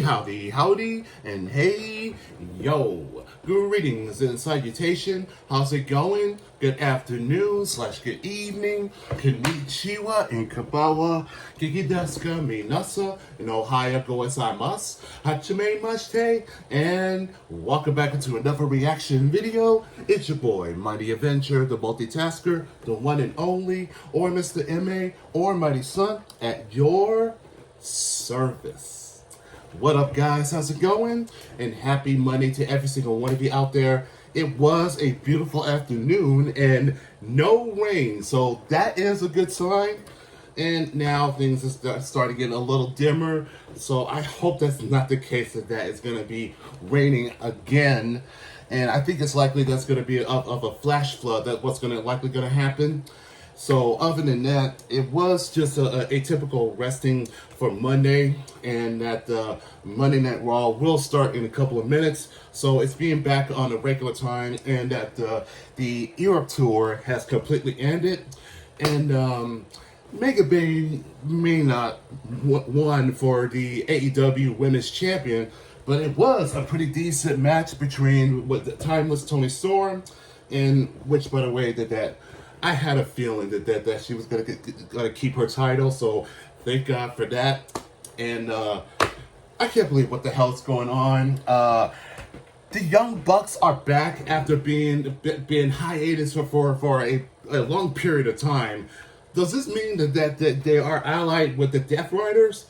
Howdy, howdy, and hey, yo. Greetings and salutation. How's it going? Good afternoon / good evening. Konnichiwa and Kabawa. Kiki deska minasa. And Ohio gozaimasu. Hachime mashite. And welcome back into another reaction video. It's your boy, Mighty Avenger, the multitasker, the one and only, or Mr. M.A., or Mighty Son, at your service. What up, guys? How's it going? And happy Monday to every single one of you out there. It was a beautiful afternoon and no rain, so that is a good sign. And now things are starting getting a little dimmer, so I hope that's not the case, that it's going to be raining again. And I think it's likely that's going to be of a flash flood. That's what's likely going to happen. So other than that, it was just a typical resting for Monday, and that Monday Night Raw will start in a couple of minutes. So it's being back on the regular time, and that the Europe tour has completely ended, and Mega Bay may not won for the AEW Women's Champion, but it was a pretty decent match between the timeless Toni Storm, and which, by the way, that I had a feeling that she was gonna keep her title, so thank God for that. And I can't believe what the hell's going on. The Young Bucks are back after being hiatus for a long period of time. Does this mean that they are allied with the Death Riders?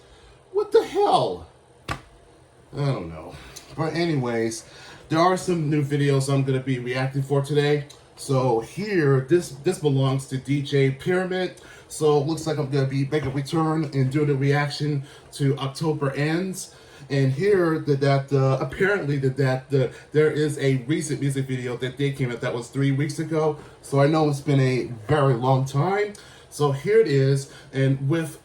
What the hell? I don't know. But anyways, there are some new videos I'm gonna be reacting for today. So here, this belongs to DJ Pyramid. So it looks like I'm gonna be making a return and doing a reaction to October Ends. And here apparently there is a recent music video that they came out that was 3 weeks ago. So I know it's been a very long time. So here it is, and with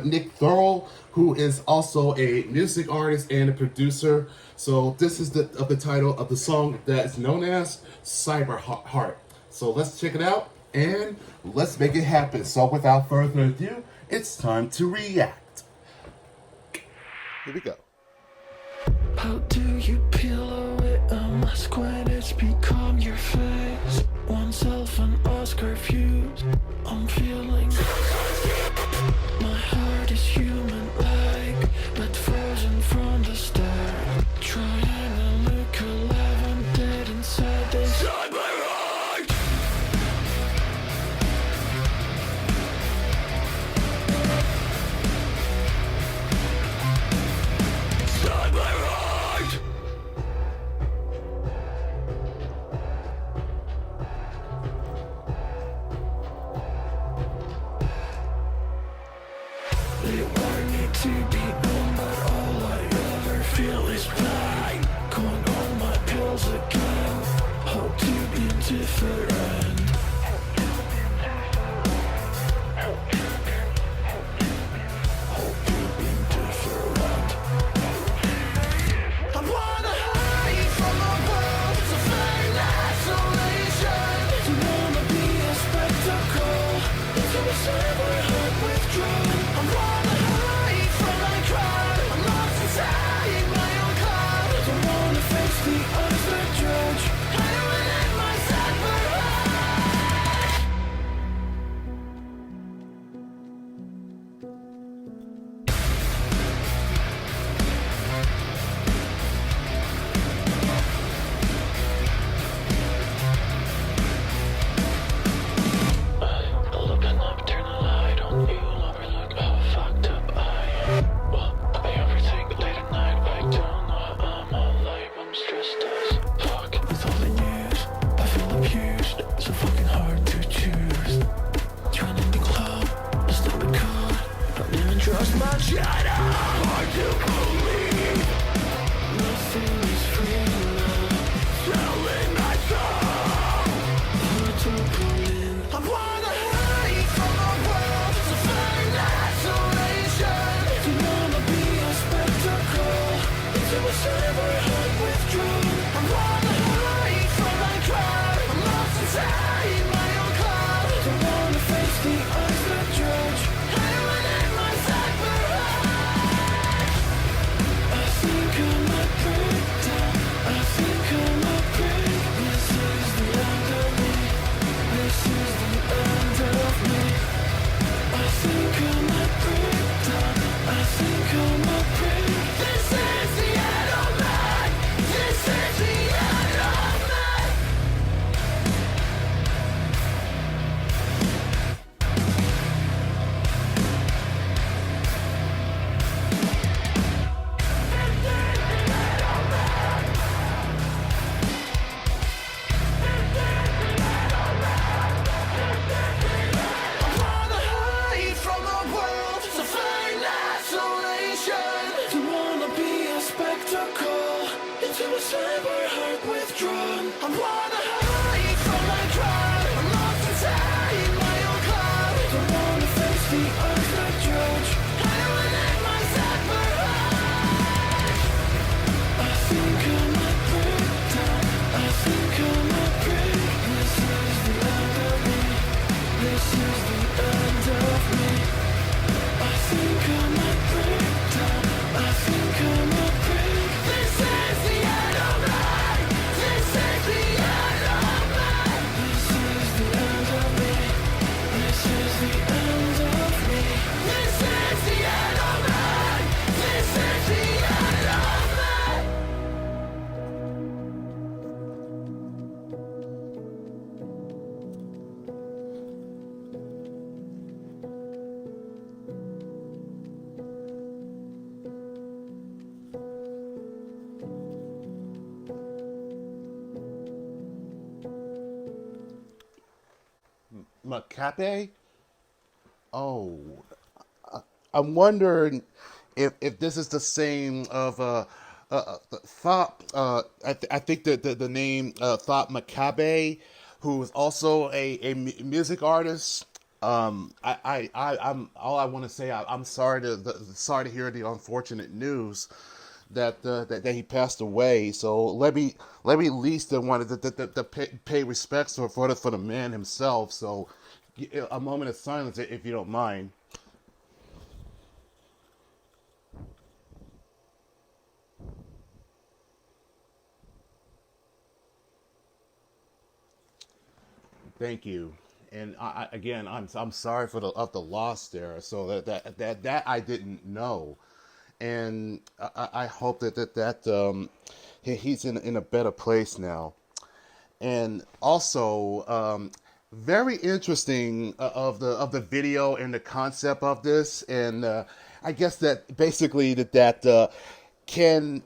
Nick Thurl, who is also a music artist and a producer. So this is the title of the song that is known as Cyberheart. So let's check it out and let's make it happen. So without further ado, it's time to react. Here we go. How do you peel away a mask when it's become your face? Oneself and Oscar views. I'm feeling my heart is human-like, but frozen from the start. Trying to look alive, I'm dead inside this Cyberheart. They want me to be known, but all I ever feel is pain. Going on my pills again. Hope to be different. Hope to be different. I wanna hide from the world to find isolation. Don't wanna be a spectacle. To a Cyberheart withdrawal. The odds that judge, I don't let my Cyberheart. Macape. Oh, I'm wondering if this is the same of Thought. I think the name Thought Macabe, who is also a music artist. I'm all I want to say. I'm sorry sorry to hear the unfortunate news that he passed away. So let me at least want to pay respects for the man himself. So a moment of silence, if you don't mind. Thank you. And again, I'm sorry for the loss there. So that I didn't know, and I hope he's in a better place now. And also, very interesting of the video and the concept of this, and I guess that basically can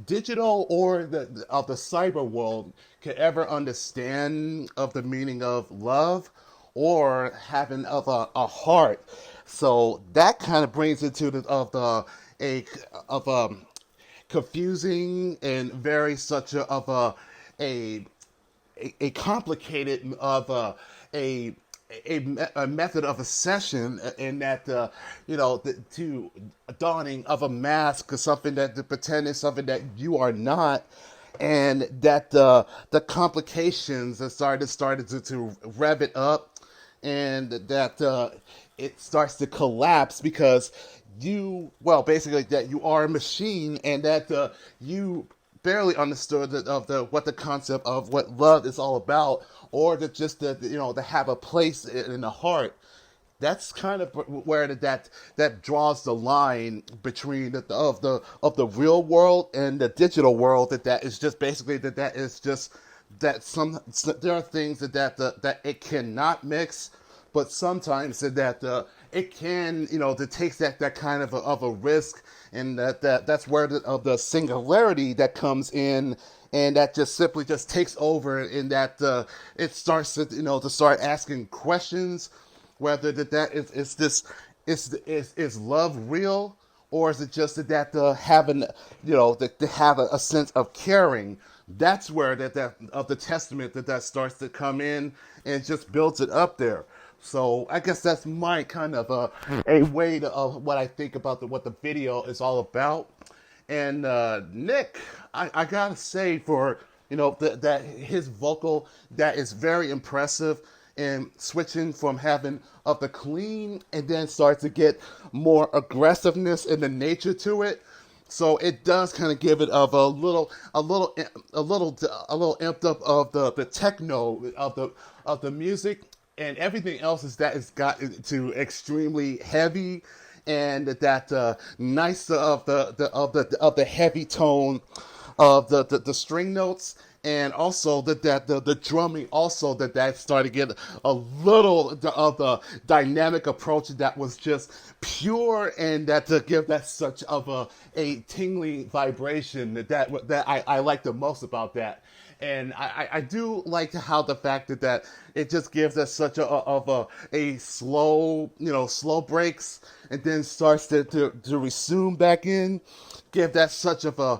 digital or the of the cyber world can ever understand of the meaning of love or having of a heart. So that kind of brings it to the of the a of confusing and very such a a complicated of a method of accession in that to donning of a mask or something that to pretend is something that you are not, and that the complications that started to rev it up, and that it starts to collapse because basically that you are a machine, and that you barely understood what the concept of what love is all about, or to have a place in the heart. That's kind of where that draws the line between the real world and the digital world. That is just basically that is just that there are things that it cannot mix, but sometimes that it can, that takes that kind of a risk, and that's where the singularity that comes in, and that just simply just takes over, in that it starts to start asking questions, whether that is this is love real, or is it just that having to have a sense of caring. That's where that of the testament that starts to come in, and just builds it up there. So I guess that's my kind of a way of what I think about what the video is all about. And Nick, I gotta say, for that his vocal, that is very impressive, and switching from having of the clean and then start to get more aggressiveness in the nature to it. So it does kind of give it of a little amped up of the techno of the music, and everything else is that it's got to extremely heavy, and that nice of the heavy tone of the string notes, and also the drumming also that started to get a little of the dynamic approach that was just pure, and that to give that such of a tingly vibration that I like the most about that. And I do like how the fact that it just gives us such a slow, slow breaks, and then starts to resume back in, give that such of a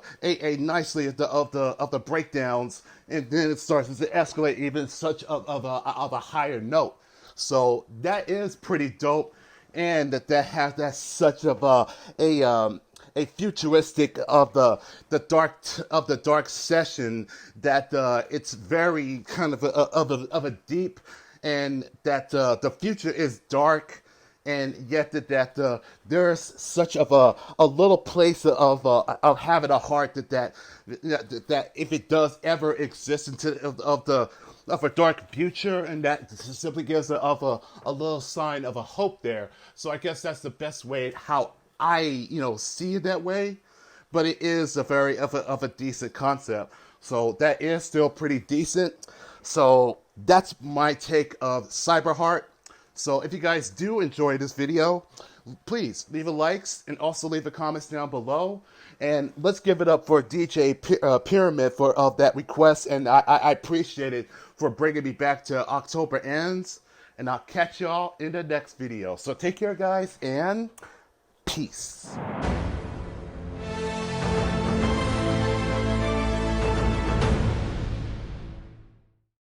nicely of the breakdowns, and then it starts to escalate even such of a higher note. So that is pretty dope, and that has that such of a futuristic of the dark session, that it's very kind of a deep, and that the future is dark, and yet that there's such of a little place of having a heart that if it does ever exist into of a dark future, and that simply gives a little sign of a hope there. So I guess that's the best way how I see it that way, but it is a very of a decent concept. So that is still pretty decent. So that's my take of Cyberheart. So if you guys do enjoy this video, please leave a likes, and also leave a comments down below. And let's give it up for DJ Pyramid for that request, and I appreciate it for bringing me back to October Ends. and I'll catch y'all in the next video. So take care, guys, and peace.